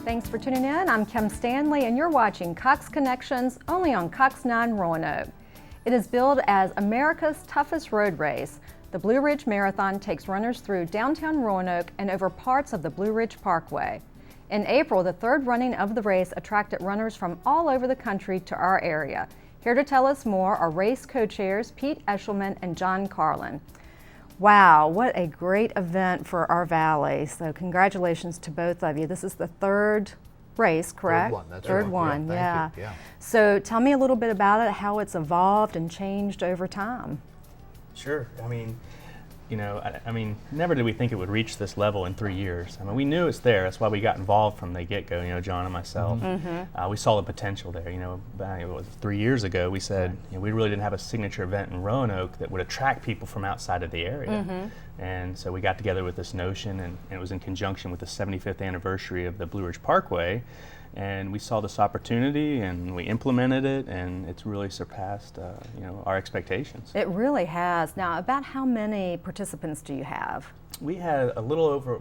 Thanks for tuning in. I'm Kim Stanley, and you're watching Cox Connections only on Cox 9 Roanoke. It is billed as America's toughest road race. The Blue Ridge Marathon takes runners through downtown Roanoke and over parts of the Blue Ridge Parkway. In April, the third running of the race attracted runners from all over the country to our area. Here to tell us more are race co-chairs Pete Eshelman and John Carlin. Wow, what a great event for our valley. So congratulations to both of you. This is the third race, correct? Third one, that's Third right. one, Yeah, thank you. Yeah. So tell me a little bit about it, how it's evolved and changed over time. Sure. I mean, never did we think it would reach this level in 3 years. I mean, we knew it's there. That's why we got involved from the get-go, John and myself. We saw the potential there. It was 3 years ago, we said, we really didn't have a signature event in Roanoke that would attract people from outside of the area. And so we got together with this notion, and it was in conjunction with the 75th anniversary of the Blue Ridge Parkway. And we saw this opportunity and we implemented it, and it's really surpassed our expectations. It really has. Now, about how many participants do you have? We had a little over,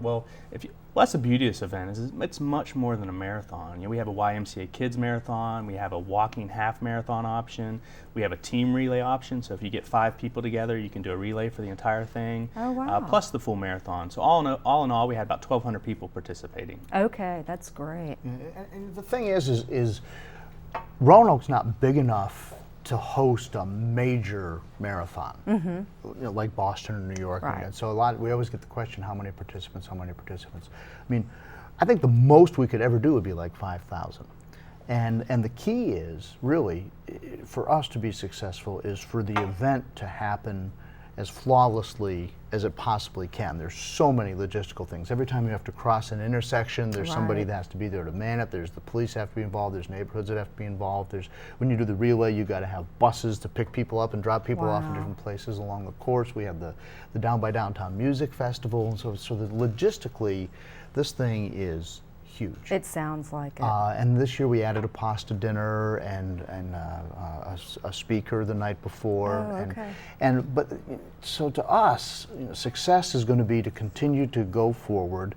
that's the beauty of this event, is it's much more than a marathon. We have a YMCA Kids Marathon, we have a walking half marathon option, we have a team relay option, so if you get 5 people together, you can do a relay for the entire thing. Oh, wow. Plus the full marathon. So all in all, we had about 1,200 people participating. Okay, that's great. And the thing is Roanoke's not big enough to host a major marathon, like Boston or New York. Right. And so we always get the question, how many participants? I mean, I think the most we could ever do would be like 5,000. And the key is, really, for us to be successful, is for the event to happen as flawlessly as it possibly can. There's so many logistical things. Every time you have to cross an intersection, there's somebody that has to be there to man it. There's the police have to be involved. There's neighborhoods that have to be involved. When you do the relay, you got to have buses to pick people up and drop people off in different places along the course. We have the Down by Downtown Music Festival, and so logistically, this thing is huge. It sounds like it. And this year we added a pasta dinner and a speaker the night before. Oh, okay. But so to us, success is going to be to continue to go forward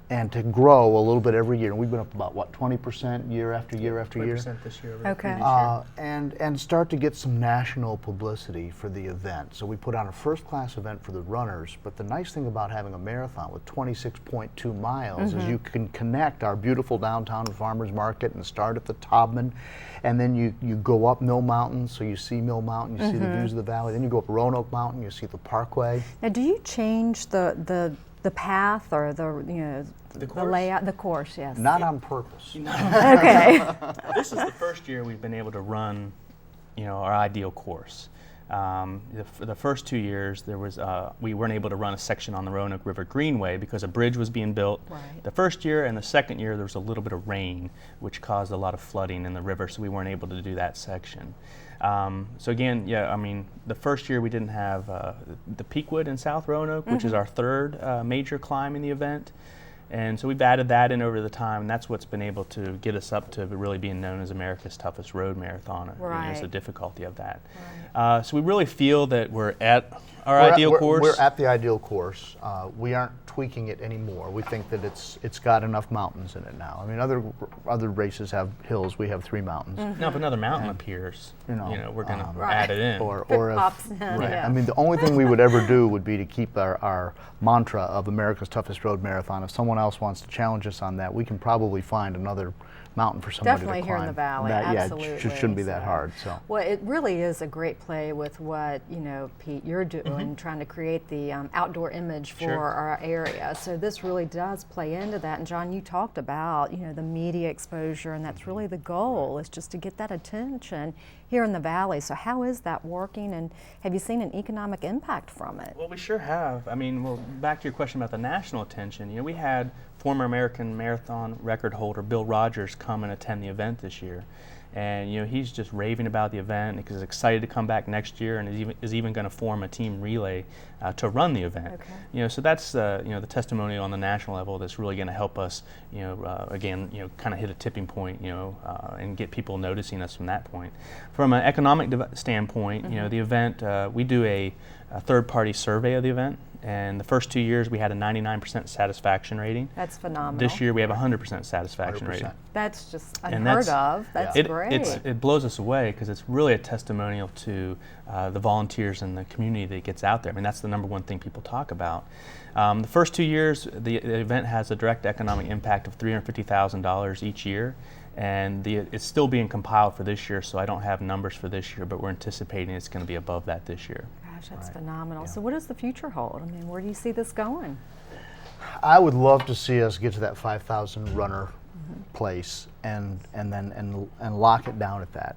and to grow a little bit every year. And we've been up about, 20% year after year after year? 20% this year. Okay. And start to get some national publicity for the event. So we put on a first-class event for the runners, but the nice thing about having a marathon with 26.2 miles is you can connect our beautiful downtown farmers market and start at the Taubman, and then you go up Mill Mountain, so you see Mill Mountain, you see the views of the valley, then you go up Roanoke Mountain, you see the Parkway. Now, do you change the path or the layout, the course? Yes. Not on purpose. Okay. This is the first year we've been able to run, our ideal course. The first 2 years, we weren't able to run a section on the Roanoke River Greenway because a bridge was being built. Right. The first year and the second year, there was a little bit of rain, which caused a lot of flooding in the river, so we weren't able to do that section. So again, the first year we didn't have the Peakwood in South Roanoke, which is our third major climb in the event. And so we've added that in over the time, and that's what's been able to get us up to really being known as America's toughest road marathon. Right. Is the difficulty of that. Right. So we really feel that we're at our ideal course. We're at the ideal course. We aren't tweaking it anymore. We think that it's got enough mountains in it now. I mean, other races have hills. We have 3 mountains. Now, if another mountain appears, we're going to add it in. Or if, pops in, right. yeah. I mean, the only thing we would ever do would be to keep our mantra of America's toughest road marathon. If someone else wants to challenge us on that, we can probably find another mountain for somebody Definitely to climb. here in the valley, absolutely. Yeah, it shouldn't be that hard. So. Well, it really is a great play with what, Pete, you're doing, trying to create the outdoor image for our area. So this really does play into that. And John, you talked about, the media exposure, and that's really the goal, is just to get that attention here in the valley. So how is that working, and have you seen an economic impact from it? Well, we sure have. I mean, back to your question about the national attention, we had former American marathon record holder Bill Rogers come and attend the event this year. And he's just raving about the event because he's excited to come back next year, and is even going to form a team relay to run the event. Okay. So that's the testimonial on the national level that's really going to help us, again, kind of hit a tipping point, and get people noticing us from that point. From an economic standpoint, the event, we do a third-party survey of the event, and the first 2 years we had a 99% satisfaction rating. That's phenomenal. This year we have a 100% satisfaction 100%. rating. That's just And unheard of. That's great. It blows us away because it's really a testimonial to the volunteers and the community that gets out there. I mean, that's the number one thing people talk about. The first 2 years, the event has a direct economic impact of $350,000 each year, and it's still being compiled for this year, so I don't have numbers for this year, but we're anticipating it's going to be above that this year. Gosh, that's phenomenal. So what does the future hold? I mean, where do you see this going? I would love to see us get to that 5,000 runner place and lock it down at that.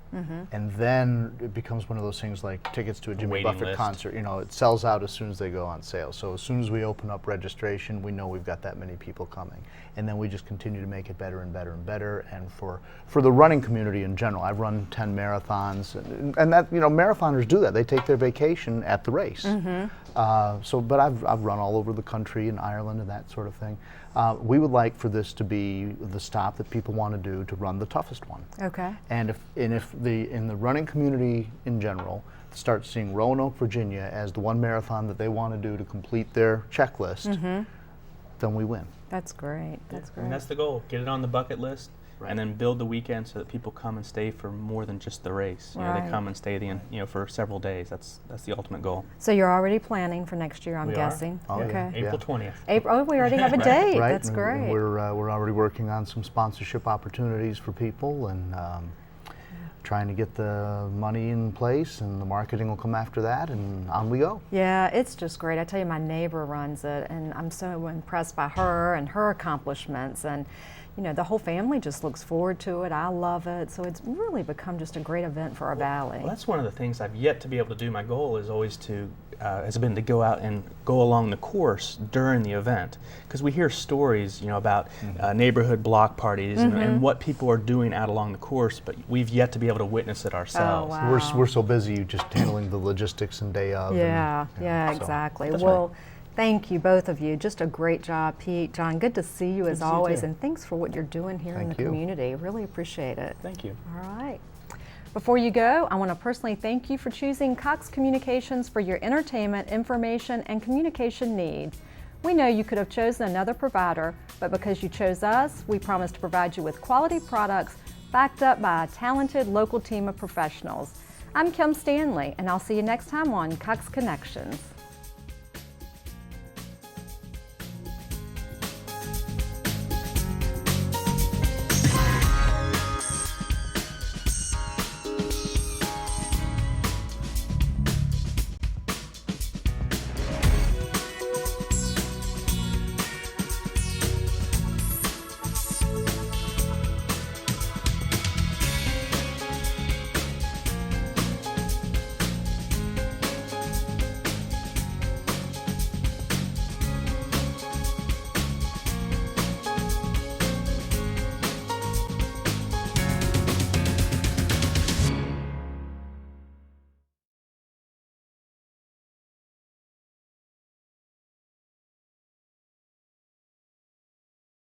And then it becomes one of those things like tickets to a Jimmy waiting Buffett list. concert. You know, it sells out as soon as they go on sale. So as soon as we open up registration, we know we've got that many people coming. And then we just continue to make it better and better and better. And for the running community in general, I've run 10 marathons, and that, you know, marathoners do that. They take their vacation at the race. But I've run all over the country, in Ireland and that sort of thing. We would like for this to be the stop that people want to do to run the toughest one. Okay. And if in the running community in general start seeing Roanoke, Virginia as the one marathon that they want to do to complete their checklist, then we win. That's great. That's great. And that's the goal. Get it on the bucket list, and then build the weekend so that people come and stay for more than just the race. You know, Right. they come and stay for several days. That's the ultimate goal. So you're already planning for next year, I'm We are. guessing. Oh, yeah. Okay. April 20th. April. Oh, we already have a date. Right? That's And great. We're already working on some sponsorship opportunities for people, and trying to get the money in place, and the marketing will come after that, and on we go. Yeah, it's just great. I tell you, my neighbor runs it, and I'm so impressed by her and her accomplishments. And you know, the whole family just looks forward to it. I love it. So it's really become just a great event for our valley. Well, that's one of the things I've yet to be able to do. My goal is always has been to go out and go along the course during the event, because we hear stories, you know, about neighborhood block parties and what people are doing out along the course, but we've yet to be able to witness it ourselves. Oh, wow. We're so busy just handling the logistics and day of. Yeah, and, yeah, so exactly. that's Well, thank you, both of you. Just a great job, Pete, John. Good to see you as to see you always, too. and thanks for what you're doing here in Thank the you. community. Really appreciate it. Thank you. All right. Before you go, I want to personally thank you for choosing Cox Communications for your entertainment, information, and communication needs. We know you could have chosen another provider, but because you chose us, we promise to provide you with quality products backed up by a talented local team of professionals. I'm Kim Stanley, and I'll see you next time on Cox Connections.